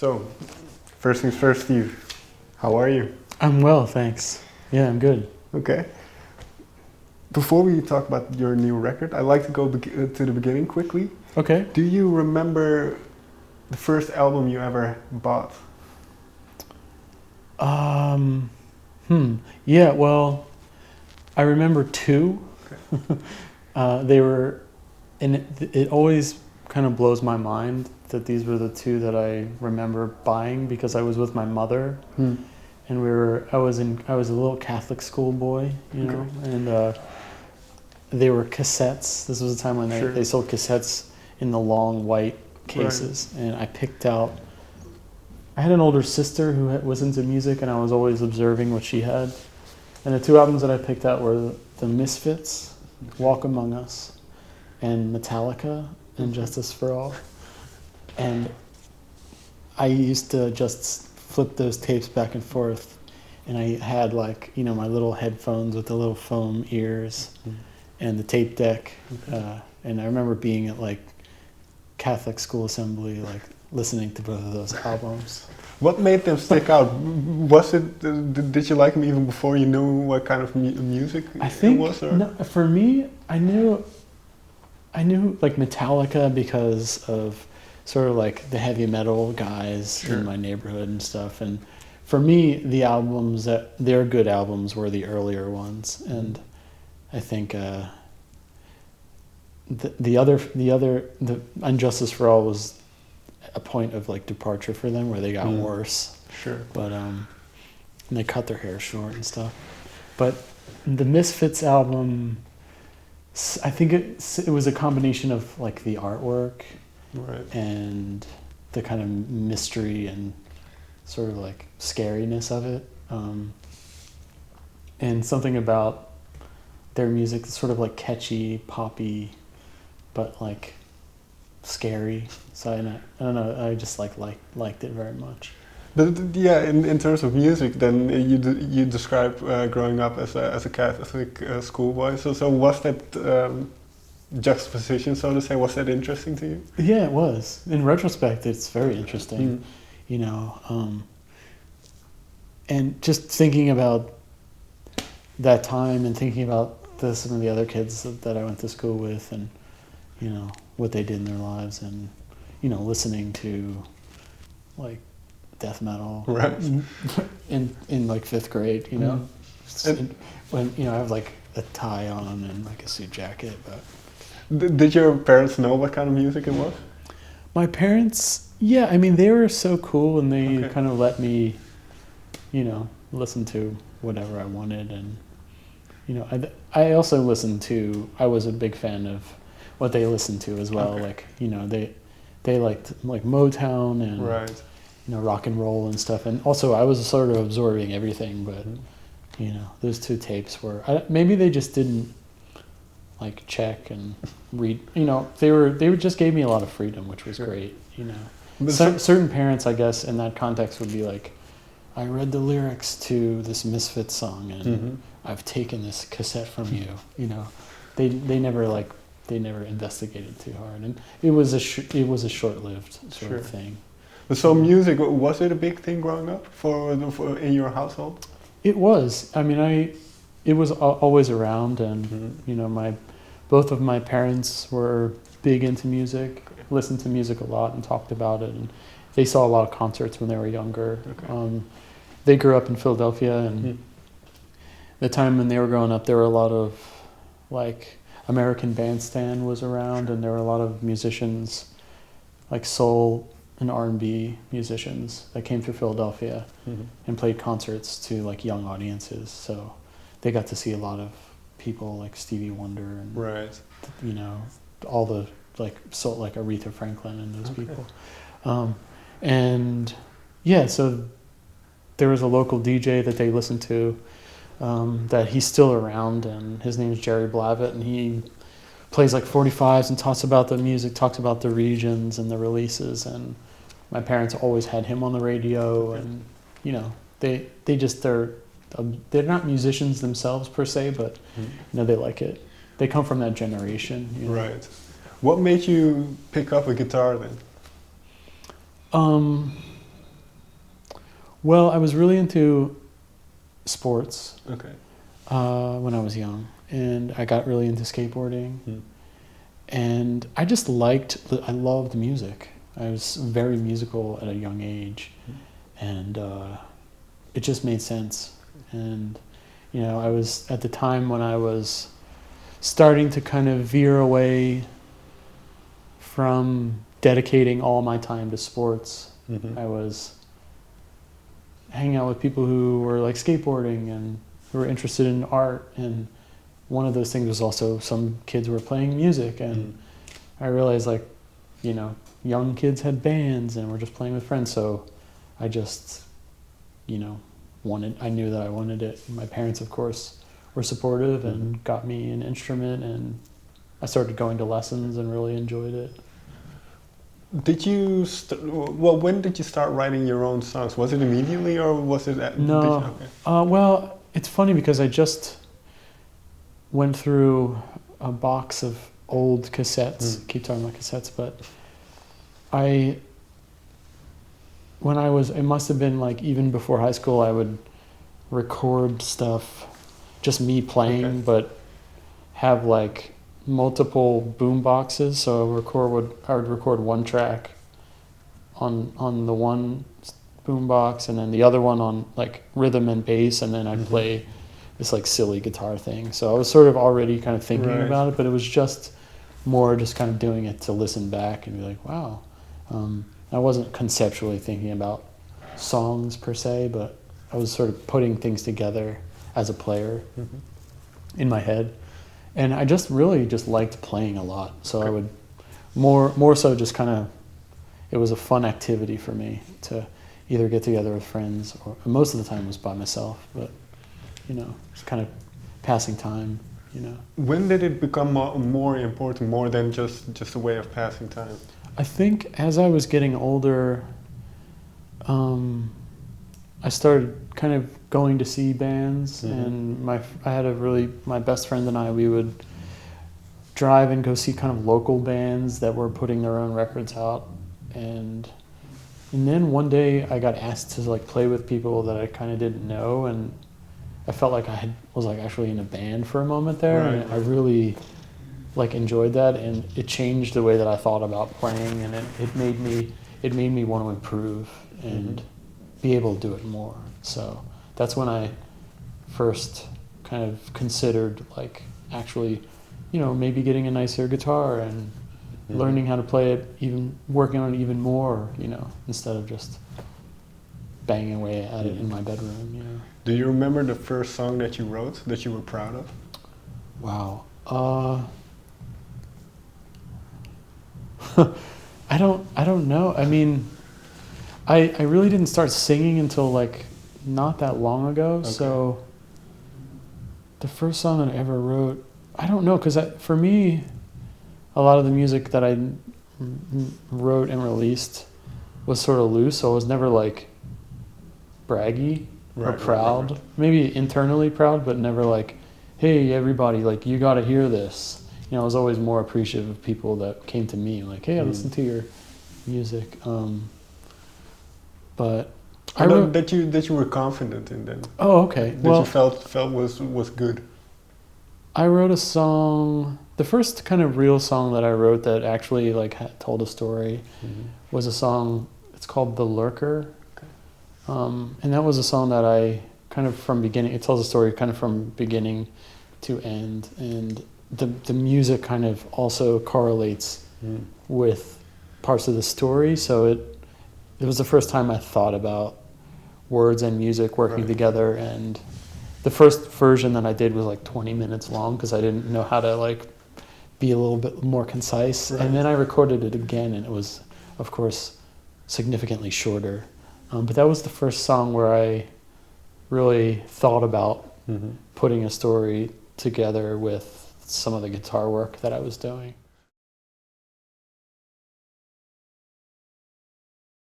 So, first things first, Steve. How are you? I'm well, thanks. Yeah, I'm good. Okay. Before we talk about your new record, I'd like to go to the beginning quickly. Okay. Do you remember the first album you ever bought? Yeah, well, I remember two. Okay. They were, and it always kind of blows my mind that these were the two that I remember buying because I was with my mother, and I was a little Catholic school boy, you know, and they were cassettes. This was a time when they sold cassettes in the long white cases, and I picked out. I had an older sister who was into music, and I was always observing what she had. And the two albums that I picked out were the Misfits, Walk Among Us, and Metallica, and Justice for All. And I used to just flip those tapes back and forth, and I had my little headphones with the little foam ears and the tape deck. And I remember being at Catholic school assembly, listening to both of those albums. What made them stick out? Was it? Did you like them even before you knew what kind of music it was? Or? No, for me, I knew Metallica because of sort of the heavy metal guys in my neighborhood and stuff. And for me, the albums they're good albums were the earlier ones, and I think the Injustice for All was a point of departure for them where they got worse. Sure. But and they cut their hair short and stuff. But the Misfits album, I think it was a combination of the artwork, and the kind of mystery and sort of scariness of it, and something about their music that's sort of catchy, poppy, but scary. So I don't know. I just liked it very much. But yeah, in terms of music, then you described growing up as a Catholic schoolboy. So was that juxtaposition, so to say, was that interesting to you? Yeah, it was. In retrospect, it's very interesting. You know, and just thinking about that time and thinking about some of the other kids that I went to school with, and what they did in their lives, and listening to death metal in fifth grade, when I have a tie on and a suit jacket. But did your parents know what kind of music it was? My parents, yeah, I mean, they were so cool, and they kind of let me listen to whatever I wanted. And I also listened to, I was a big fan of what they listened to as well. They liked Motown and rock and roll and stuff. And also I was sort of absorbing everything, but those two tapes were, maybe they just didn't check and read. They just gave me a lot of freedom, which was great. Certain parents, I guess, in that context would be I read the lyrics to this Misfits song, and I've taken this cassette from you. They never investigated too hard, and it was a short-lived sort of thing. So music, was it a big thing growing up for in your household? It was. I mean, it was always around, and both of my parents were big into music, listened to music a lot, and talked about it, and they saw a lot of concerts when they were younger. They grew up in Philadelphia, and the time when they were growing up, there were a lot of American Bandstand was around, and there were a lot of musicians, soul and R&B musicians that came through Philadelphia and played concerts to young audiences. So they got to see a lot of people like Stevie Wonder and all the Aretha Franklin and those people. And yeah, so there was a local DJ that they listened to, that he's still around, and his name is Jerry Blavitt, and he plays 45s and talks about the music, talks about the regions and the releases, and my parents always had him on the radio, and they're not musicians themselves per se, but they like it. They come from that generation. Right. What made you pick up a guitar then? Well, I was really into sports Okay. when I was young, and I got really into skateboarding. Mm. And I loved music. I was very musical at a young age, and it just made sense. And, I was at the time when I was starting to kind of veer away from dedicating all my time to sports. Mm-hmm. I was hanging out with people who were like skateboarding and who were interested in art, and one of those things was also some kids were playing music, and I realized young kids had bands and were just playing with friends, so I just I knew that I wanted it. My parents, of course, were supportive and got me an instrument, and I started going to lessons and really enjoyed it. Did you when did you start writing your own songs? Was it immediately, or was it No. Well, it's funny because I just went through a box of old cassettes. Keep talking about cassettes, but it must have been like even before high school, I would record stuff, just me playing, but have like multiple boom boxes. So I would record one track on the one boom box, and then the other one on like rhythm and bass, and then I'd play this like silly guitar thing. So I was sort of already kind of thinking about it, but it was just more just kind of doing it to listen back and be like, wow. I wasn't conceptually thinking about songs per se, but I was sort of putting things together as a player in my head. And I just really just liked playing a lot. So I would more so just kind of, it was a fun activity for me to either get together with friends, or most of the time it was by myself, but just kind of passing time, When did it become more important, more than just a way of passing time? I think as I was getting older, I started kind of going to see bands, and my best friend and I, we would drive and go see kind of local bands that were putting their own records out, and then one day I got asked to like play with people that I kind of didn't know, and I felt like was like actually in a band for a moment there, and I really like enjoyed that, and it changed the way that I thought about playing, and it made me want to improve and be able to do it more. So that's when I first kind of considered like actually, maybe getting a nicer guitar and learning how to play it, even working on it even more, instead of just banging away at it in my bedroom. Do you remember the first song that you wrote that you were proud of? Wow. I don't know. I mean, I really didn't start singing until like not that long ago. So the first song that I ever wrote, I don't know, because for me, a lot of the music that I wrote and released was sort of loose. So I was never like braggy or proud. Right. Maybe internally proud, but never like, hey, everybody, like you got to hear this. I was always more appreciative of people that came to me, like, hey, I listened to your music. But I wrote that you were confident in then. Oh, okay. That you felt was good. I wrote a song. The first kind of real song that I wrote that actually like told a story was a song. It's called "The Lurker," and that was a song that I kind of from beginning. It tells a story kind of from beginning to end, and the music kind of also correlates with parts of the story. So it was the first time I thought about words and music working together, and the first version that I did was like 20 minutes long because I didn't know how to like be a little bit more concise. And then I recorded it again, and it was, of course, significantly shorter. But that was the first song where I really thought about putting a story together with some of the guitar work that I was doing.